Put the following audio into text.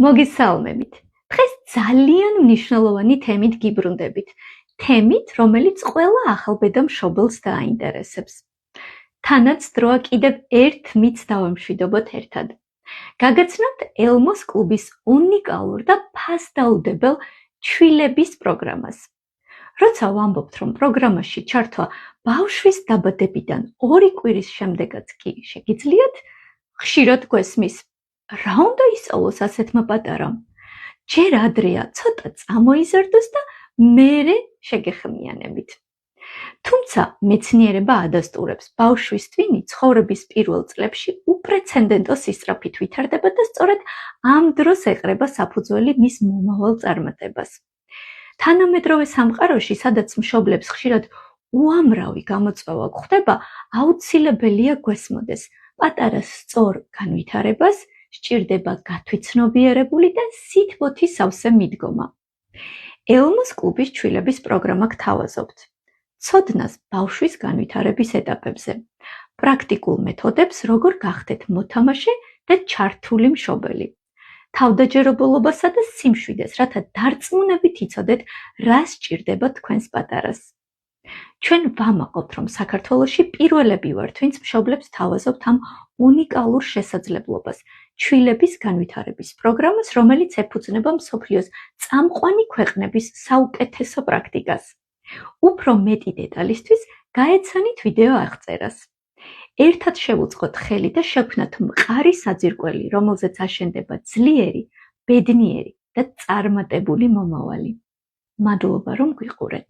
მოგესალმებით. დღეს ძალიან მნიშვნელოვანი თემით გიბრუნდებით. თემით, რომელიც ყველა ახალბედა მშობელს დააინტერესებს. თანაც დროა კიდევ ერთ მითს დავამშვიდობოთ ერთად. გაგაცნობთ ელმოს კლუბის უნიკალურ და ფასდაუდებელ ჩვილების პროგრამას. როცა ვამბობთ, რომ პროგრამაში ჩართვა ბავშვის დაბადებიდან 2 კვირის შემდეგაც კი შეგიძლიათ, ხშირად გვესმის. რა უნდა ისწავლოს ასეთმა პატარამ? ჯერ ადრეა, ცოტა წამოიზარდოს და მერე შეგეხმიანებით. თუმცა მეცნიერება ადასტურებს, ბავშვის ტვინი ცხოვრების პირველ წლებში უპრეცედენტო სისწრაფით ვითარდება და სწორედ ამ დროს ეყრება საფუძველი მის მომავალ წარმატებას. თანამედროვე სამყაროში, სადაც მშობლებს ხშირად უამრავი გამოწვევა გვხვდება, აუცილებელია გვესმოდეს პატარას სწორ განვითარებას, სჭირდება გათვითცნობიერებული და სითბოთი სავსე მიდგომა. ელმოს კლუბის ჩვილების პროგრამა გთავაზობთ. ცოდნას ბავშვის განვითარების ეტაპებზე, პრაქტიკულ მეთოდებს, როგორ გახდეთ მოთამაშე და ჩართული მშობელი. თავდაჯერებულობასა და სიმშვიდეს, რათა დარწმუნებით იცოდეთ, რა სჭირდება თქვენს პატარას. ჩვენ ვამაყობთ, რომ საქართველოში პირველები ვართ, ვინც მშობლებს თავაზობთ ამ უნიკალურ შესაძლებლობას, ჩვილების განვითარების პროგრამას, რომელიც ეფუძნება მსოფლიოს წამყვანი ქვეყნების საუკეთესო პრაქტიკას. უფრო მეტი დეტალისთვის გაეცანით ვიდეო აღწერას. ერთად შევუწყოთ ხელი და შევქმნათ მყარი საძირკველი, რომელზეც აშენდება ძლიერი, ბედნიერი და წარმატებული მომავალი. მადლობა, რომ გვიყურეთ.